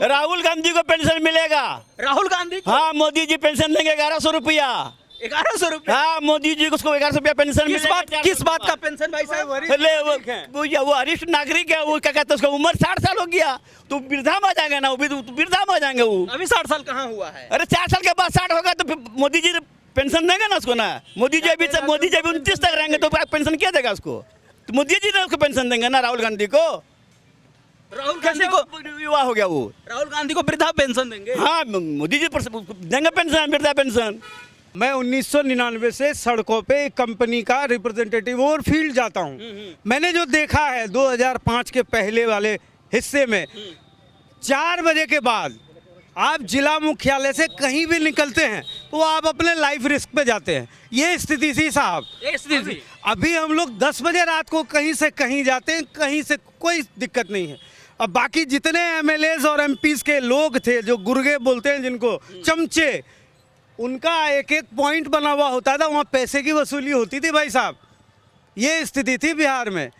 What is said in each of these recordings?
राहुल गांधी को पेंशन मिलेगा। राहुल गांधी को हाँ, मोदी जी पेंशन देंगे 1100 रुपया। 1100 रुपए। हाँ, मोदी जी को उसको 1100 रुपया पेंशन किस बात का पेंशन भाई साहब? वो वरिष्ठ नागरिक है, वो क्या कहते हैं, उसका उम्र 60 साल हो गया तो वृद्धा में आ जाएंगे ना, वो भी तो वृद्धा में आ जाएंगे वो। अभी 60 साल कहाँ हुआ है? अरे 4 साल के बाद 60 होगा तो फिर मोदी जी पेंशन देंगे ना उसको ना। मोदी जी अभी 29 तक रहेंगे तो पेंशन क्या देगा उसको? तो मोदी जी ने उसको पेंशन देंगे ना, राहुल गांधी को। राहुल गांधी को युवा हो गया वो। राहुल गांधी को वृद्धा पेंशन देंगे? हाँ, मोदी जी देंगे पेंशन, वृद्धा पेंशन। मैं 1999 से सड़कों पे एक कंपनी का रिप्रेजेंटेटिव और फील्ड जाता हूँ। मैंने जो देखा है 2005 के पहले वाले हिस्से में 4 बजे के बाद आप जिला मुख्यालय से कहीं भी निकलते हैं तो आप अपने लाइफ रिस्क पे जाते हैं। ये स्थिति थी साहब, ये स्थिति थी। अभी हम लोग 10 बजे रात को कहीं से कहीं जाते हैं, कहीं से कोई दिक्कत नहीं है। अब बाकी जितने एमएलएज और एमपीज के लोग थे जो गुर्गे बोलते हैं जिनको, चमचे, उनका एक एक पॉइंट बना हुआ होता था, वहाँ पैसे की वसूली होती थी भाई साहब। ये स्थिति थी बिहार में।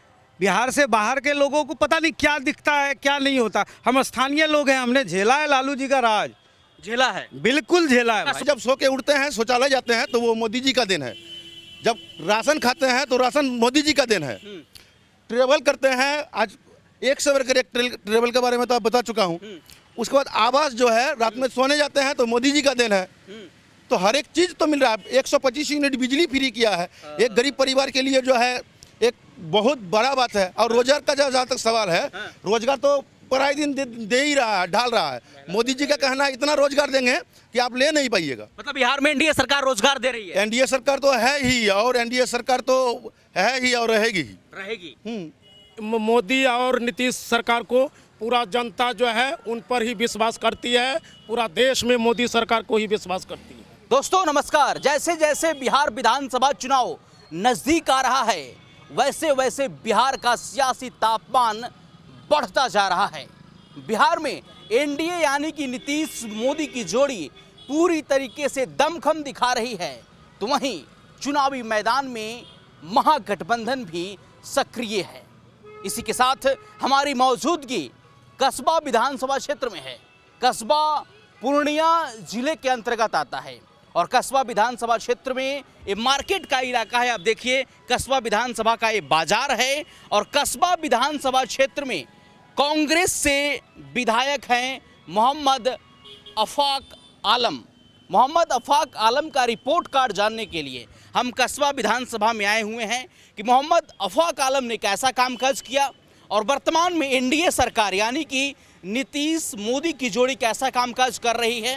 बिहार से बाहर के लोगों को पता नहीं क्या दिखता है क्या नहीं होता। हम स्थानीय लोग हैं, हमने झेला है लालू जी का राज, झेला है, बिल्कुल झेला है भाई। जब सो के उठते हैं शौचालय जाते हैं तो वो मोदी जी का दिन है। जब राशन खाते हैं तो राशन मोदी जी का दिन है। ट्रेवल करते हैं, आज 1 सवेर कर एक ट्रेवल के बारे में तो आप बता चुका हूँ। उसके बाद आवास जो है, रात में सोने जाते हैं तो मोदी जी का दिन है। तो हर एक चीज़ तो मिल रहा है। 125 यूनिट बिजली फ्री किया है, एक गरीब परिवार के लिए जो है एक बहुत बड़ा बात है। और रोजगार का जहाँ तक सवाल है, रोजगार तो पराई दिन दे ही रहा है, ढाल रहा है। मोदी जी का कहना है इतना रोजगार देंगे कि आप ले नहीं पाइएगा। मतलब बिहार में एनडीए सरकार रोजगार दे रही है? एनडीए सरकार तो है ही, और एनडीए सरकार तो है ही और रहेगी ही। रहेगी। मोदी और नीतीश सरकार को पूरा जनता जो है उन पर ही विश्वास करती है। पूरा देश में मोदी सरकार को ही विश्वास करती है। दोस्तों नमस्कार। जैसे जैसे बिहार विधानसभा चुनाव नजदीक आ रहा है, वैसे वैसे बिहार का सियासी तापमान बढ़ता जा रहा है। बिहार में एनडीए यानी कि नीतीश मोदी की जोड़ी पूरी तरीके से दमखम दिखा रही है, तो वहीं चुनावी मैदान में महागठबंधन भी सक्रिय है। इसी के साथ हमारी मौजूदगी कस्बा विधानसभा क्षेत्र में है। कस्बा पूर्णिया जिले के अंतर्गत आता है और कस्बा विधानसभा क्षेत्र में ये मार्केट का इलाका है। आप देखिए, कस्बा विधानसभा का ये बाजार है और कस्बा विधानसभा क्षेत्र में कांग्रेस से विधायक हैं मोहम्मद अफाक आलम। मोहम्मद अफाक आलम का रिपोर्ट कार्ड जानने के लिए हम कस्बा विधानसभा में आए हुए हैं कि मोहम्मद अफाक आलम ने कैसा कामकाज किया और वर्तमान में एनडीए सरकार यानी कि नीतीश मोदी की जोड़ी कैसा कामकाज कर रही है।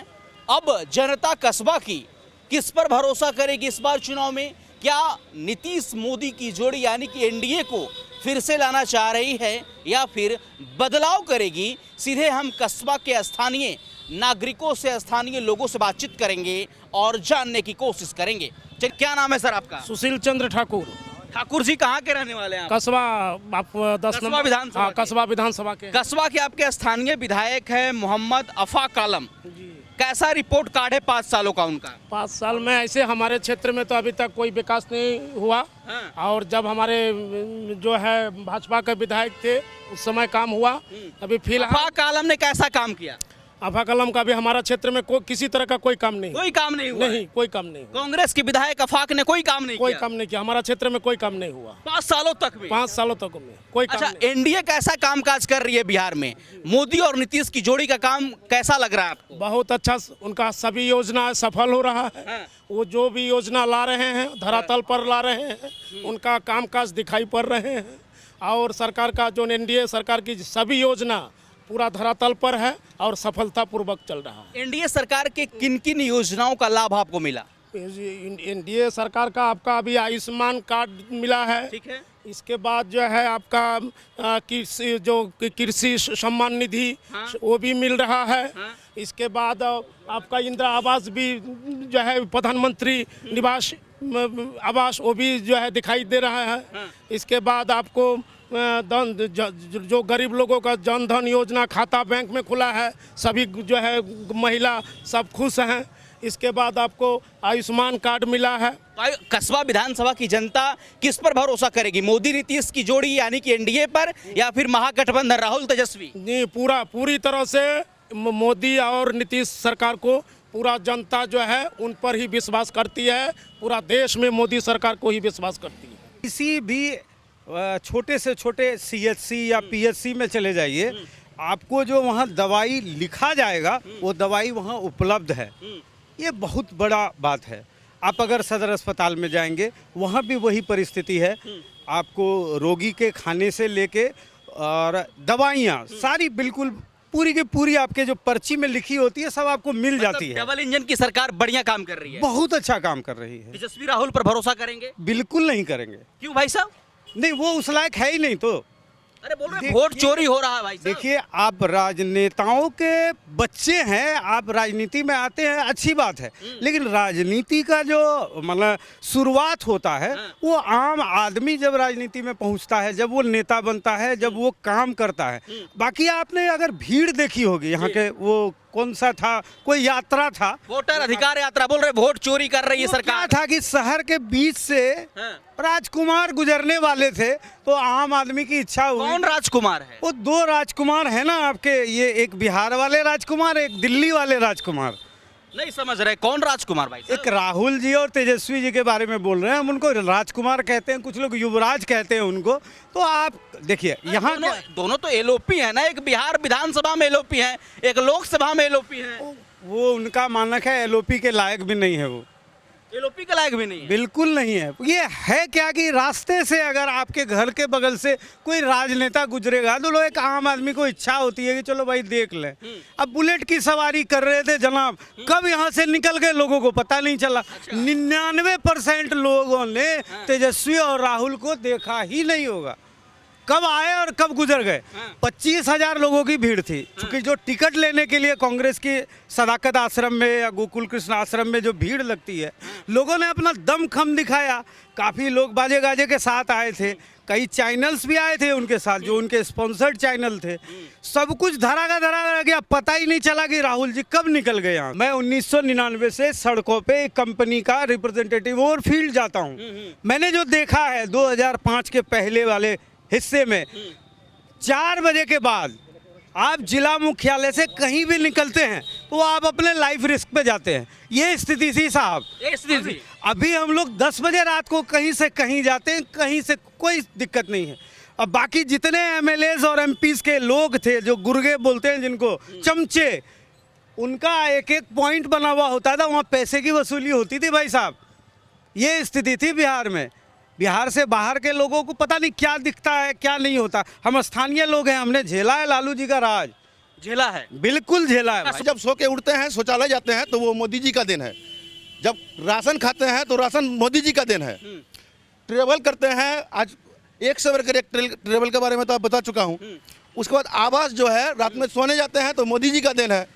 अब जनता कस्बा की किस पर भरोसा करेगी इस बार चुनाव में? क्या नीतीश मोदी की जोड़ी यानी कि एनडीए को फिर से लाना चाह रही है या फिर बदलाव करेगी? सीधे हम कस्बा के स्थानीय नागरिकों से, स्थानीय लोगों से बातचीत करेंगे और जानने की कोशिश करेंगे। क्या नाम है सर आपका? सुशील चंद्र ठाकुर। ठाकुर जी कहाँ के रहने वाले हैं आप? कस्बा, आप 10 कस्बा नंबर विधानसभा के? कस्बा विधानसभा के। कस्बा के आपके स्थानीय विधायक है मोहम्मद अफाक आलम। कैसा रिपोर्ट कार्ड है 5 सालों का उनका? 5 साल में ऐसे हमारे क्षेत्र में तो अभी तक कोई विकास नहीं हुआ। और जब हमारे जो है भाजपा के विधायक थे उस समय काम हुआ। अभी फिलहाल अफाक आलम ने कैसा काम किया? अफाक आलम का भी हमारा क्षेत्र में किसी तरह का कोई काम नहीं। कोई काम नहीं हुआ? नहीं, कोई काम नहीं हुआ। कांग्रेस के विधायक अफाक ने कोई काम नहीं कोई किया? काम नहीं किया, हमारा क्षेत्र में कोई काम नहीं हुआ 5 सालों तक में? 5 सालों तक में कोई काम अच्छा, नहीं। एनडीए कैसा कामकाज कर रही है बिहार में? मोदी और नीतीश की जोड़ी का काम कैसा लग रहा है आपको? बहुत अच्छा, उनका सभी योजना सफल हो रहा है। वो जो भी योजना ला रहे हैं धरातल पर ला रहे हैं, उनका कामकाज दिखाई पड़ रहे हैं। और सरकार का जो एनडीए सरकार की सभी योजना पूरा धरातल पर है और सफलतापूर्वक चल रहा है। एनडीए सरकार के किन किन योजनाओं का लाभ आपको मिला? एनडीए सरकार का आपका अभी आयुष्मान कार्ड मिला है। ठीक है। इसके बाद जो है आपका कृषि सम्मान निधि, वो भी मिल रहा है। इसके बाद आपका इंदिरा आवास भी जो है प्रधानमंत्री निवास आवास, वो भी जो है दिखाई दे रहा है। इसके बाद आपको जो गरीब लोगों का जन धन योजना खाता बैंक में खुला है, सभी जो है महिला सब खुश हैं। इसके बाद आपको आयुष्मान कार्ड मिला है। कस्बा विधानसभा की जनता किस पर भरोसा करेगी? मोदी नीतीश की जोड़ी यानी कि एनडीए पर या फिर महागठबंधन राहुल तेजस्वी? नहीं, पूरी तरह से मोदी और नीतीश सरकार को पूरा जनता जो है उन पर ही विश्वास करती है, पूरा देश में मोदी सरकार को ही विश्वास करती है। किसी भी छोटे से छोटे सीएचसी या पीएचसी में चले जाइए, आपको जो वहाँ दवाई लिखा जाएगा वो दवाई वहाँ उपलब्ध है। ये बहुत बड़ा बात है। आप अगर सदर अस्पताल में जाएंगे वहाँ भी वही परिस्थिति है। आपको रोगी के खाने से लेके और दवाइयाँ सारी बिल्कुल पूरी की पूरी आपके जो पर्ची में लिखी होती है सब आपको मिल जाती है। डबल इंजन की सरकार बढ़िया काम कर रही है। बहुत अच्छा काम कर रही है। तेजस्वी राहुल पर भरोसा करेंगे? बिल्कुल नहीं करेंगे। क्यों भाई साहब? नहीं, वो उस लायक है ही नहीं। तो अरे बोल रहे हैं वोट चोरी हो रहा है भाई साहब। देखिए, आप राजनेताओं के बच्चे हैं, आप राजनीति में आते हैं, अच्छी बात है, लेकिन राजनीति का जो मतलब शुरुआत होता है वो आम आदमी जब राजनीति में पहुंचता है, जब वो नेता बनता है, जब वो काम करता है। बाकी आपने अगर भीड़ देखी होगी यहाँ के, वो कौन सा था, कोई यात्रा था, वोटर अधिकार यात्रा, बोल रहे वोट चोरी कर रही है वो क्या सरकार। था कि शहर के बीच से राजकुमार गुजरने वाले थे, तो आम आदमी की इच्छा हुई। कौन राजकुमार है? वो दो राजकुमार है ना आपके, ये एक बिहार वाले राजकुमार, एक दिल्ली वाले राजकुमार। नहीं समझ रहे कौन राजकुमार भाई साहब? एक राहुल जी और तेजस्वी जी के बारे में बोल रहे हैं। हम उनको राजकुमार कहते हैं, कुछ लोग युवराज कहते हैं उनको। तो आप देखिए यहाँ दोनों तो एलओपी है ना, एक बिहार विधानसभा में एलओपी है, एक लोकसभा में एलओपी है। वो उनका मानक है, एलओपी के लायक भी नहीं है, वो एलओपी के लायक भी नहीं है। बिल्कुल नहीं है। ये है क्या कि रास्ते से अगर आपके घर के बगल से कोई राजनेता गुजरेगा तो लोग, एक आम आदमी को इच्छा होती है कि चलो भाई देख लें। अब बुलेट की सवारी कर रहे थे जनाब, कब यहाँ से निकल गए लोगों को पता नहीं चला। 99% लोगों ने तेजस्वी और राहुल को देखा ही नहीं होगा, कब आए और कब गुजर गए। 25,000 लोगों की भीड़ थी, क्योंकि जो टिकट लेने के लिए कांग्रेस की सदाकत आश्रम में या गोकुल कृष्ण आश्रम में जो भीड़ लगती है, लोगों ने अपना दम खम दिखाया। काफ़ी लोग बाजे गाजे के साथ आए थे, कई चैनल्स भी आए थे उनके साथ, जो उनके स्पॉन्सर्ड चैनल थे। सब कुछ धरा का धरा रह गया, पता ही नहीं चला कि राहुल जी कब निकल गए यहाँ। मैं 1999 से सड़कों पे एक कंपनी का रिप्रेजेंटेटिव और फील्ड जाता हूँ। मैंने जो देखा है 2005 के पहले वाले हिस्से में, 4 बजे के बाद आप जिला मुख्यालय से कहीं भी निकलते हैं तो आप अपने लाइफ रिस्क पे जाते हैं। ये स्थिति थी साहब, ये स्थिति थी। अभी हम लोग 10 बजे रात को कहीं से कहीं जाते हैं, कहीं से कोई दिक्कत नहीं है। अब बाकी जितने एमएलएज और एमपीज के लोग थे, जो गुर्गे बोलते हैं जिनको, चमचे, उनका एक एक पॉइंट बना हुआ होता था, वहाँ पैसे की वसूली होती थी भाई साहब। ये स्थिति थी बिहार में। बिहार से बाहर के लोगों को पता नहीं क्या दिखता है, क्या नहीं होता। हम स्थानीय लोग हैं, हमने झेला है लालू जी का राज, झेला है, बिल्कुल झेला है भाई। जब सो के उठते हैं, शौचालय जाते हैं, तो वो मोदी जी का दिन है। जब राशन खाते हैं तो राशन मोदी जी का दिन है। ट्रेवल करते हैं, आज 1 से बढ़कर एक ट्रेवल के बारे में तो आप बता चुका हूँ। उसके बाद आवास जो है, रात में सोने जाते हैं तो मोदी जी का दिन है।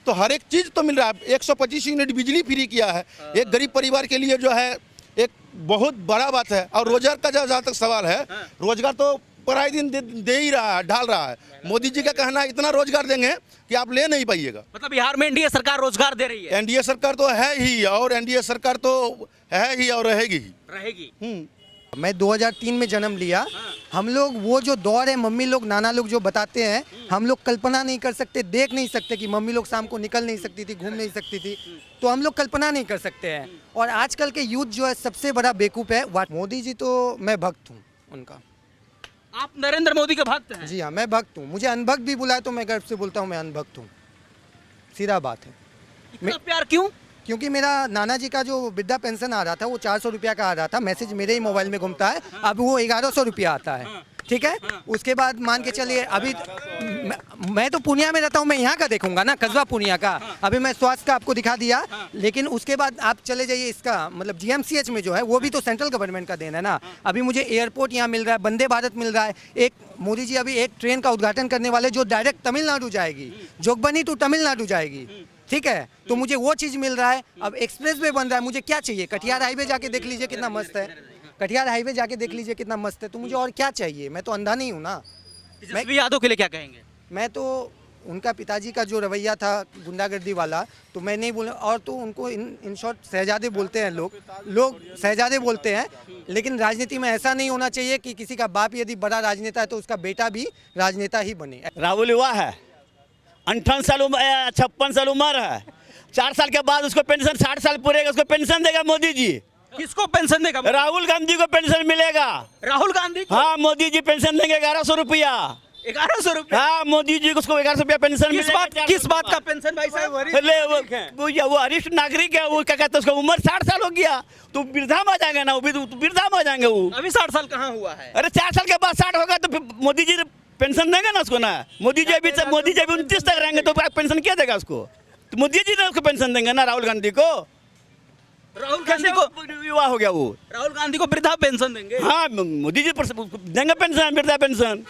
तो हर एक चीज़ तो मिल रहा है। 125 यूनिट बिजली फ्री किया है, एक गरीब परिवार के लिए जो है एक बहुत बड़ा बात है। और रोजगार का जहाँ तक सवाल है, रोजगार तो पराई दिन दे ही रहा है, ढाल रहा है। मोदी जी का कहना है इतना रोजगार देंगे कि आप ले नहीं पाइएगा। मतलब बिहार में एनडीए सरकार रोजगार दे रही है। एनडीए सरकार तो है ही, और एनडीए सरकार तो है ही और रहेगी ही। रहेगी। मैं 2003 में जन्म लिया। हम लोग वो जो दौर है, मम्मी लोग नाना लोग जो बताते हैं, हम लोग कल्पना नहीं कर सकते, देख नहीं सकते कि मम्मी लोग शाम को निकल नहीं सकती थी, घूम नहीं सकती थी, तो हम लोग कल्पना नहीं कर सकते हैं। और आजकल के यूथ जो है सबसे बड़ा बेवकूफ़ है। मोदी जी तो मैं भक्त हूँ उनका। आप नरेंद्र मोदी के भक्त हैं? जी हाँ, मैं भक्त हूँ। मुझे अनभक्त भी बुलाए तो मैं गर्व से बोलता हूँ मैं अनभक्त हूँ, सीधा बात है। इतना प्यार क्यों? क्योंकि मेरा नाना जी का जो वृद्धा पेंशन आ रहा था वो 400 रुपया का आ रहा था, मैसेज मेरे ही मोबाइल में घूमता है, अब वो 1100 रुपया आता है। ठीक है, उसके बाद मान के चलिए, अभी मैं तो पूर्णिया में रहता हूँ, मैं यहाँ का देखूंगा ना, कस्बा पूर्णिया का। अभी मैं स्वास्थ्य का आपको दिखा दिया, लेकिन उसके बाद आप चले जाइए इसका मतलब जीएमसीएच में जो है, वो भी तो सेंट्रल गवर्नमेंट का देन है ना। अभी मुझे एयरपोर्ट यहाँ मिल रहा है, वंदे भारत मिल रहा है। एक मोदी जी अभी एक ट्रेन का उद्घाटन करने वाले जो डायरेक्ट तमिलनाडु जाएगी, जोगबनी टू तमिलनाडु जाएगी। ठीक है, तो मुझे वो चीज़ मिल रहा है। अब एक्सप्रेस वे बन रहा है, मुझे क्या चाहिए? कटिहार हाईवे जाके देख लीजिए कितना मस्त है, कटिहार हाईवे जाके देख लीजिए कितना मस्त है। तो मुझे और क्या चाहिए? मैं तो अंधा नहीं हूँ ना। तेजस्वी यादव के लिए क्या कहेंगे? मैं तो उनका पिताजी का जो रवैया था गुंडागर्दी वाला, तो मैं नहीं बोला। और तो उनको इन शॉर्ट शहजादे बोलते हैं लोग शहजादे बोलते हैं। लेकिन राजनीति में ऐसा नहीं होना चाहिए कि किसी का बाप यदि बड़ा राजनेता है तो उसका बेटा भी राजनेता ही बने। राहुल युवा है, 58 साल उम्र 56 साल उम्र है, 4 साल के बाद उसको पेंशन, 60 साल पूरेगा उसको पेंशन देगा मोदी जी। किसको पेंशन देगा? राहुल गांधी को पेंशन मिलेगा। राहुल गांधी को? हाँ, मोदी जी पेंशन देंगे 1100 रुपया। 1100 रुपया? हाँ, मोदी जी को उसको 1100 रुपया पेंशन मिलेगा। किस बात का पेंशन भाई साहब? वो वरिष्ठ नागरिक है, वो क्या कहते हैं, उसका उम्र 60 साल हो गया तो वृद्धा में आ जाएगा ना, वो भी वृद्धा में आ जाएंगे वो। अभी 60 साल कहाँ हुआ है? अरे 4 साल के बाद 60 होगा तो फिर मोदी जी पेंशन देंगे ना उसको ना। मोदी जी अभी 29 तक रहेंगे तो पेंशन क्या देगा उसको? तो मोदी जी ने उसको पेंशन देंगे ना, राहुल गांधी को। राहुल गांधी को युवा हो गया वो। राहुल गांधी को वृद्धा पेंशन देंगे? हाँ, मोदी जी देंगे पेंशन, वृद्धा पेंशन।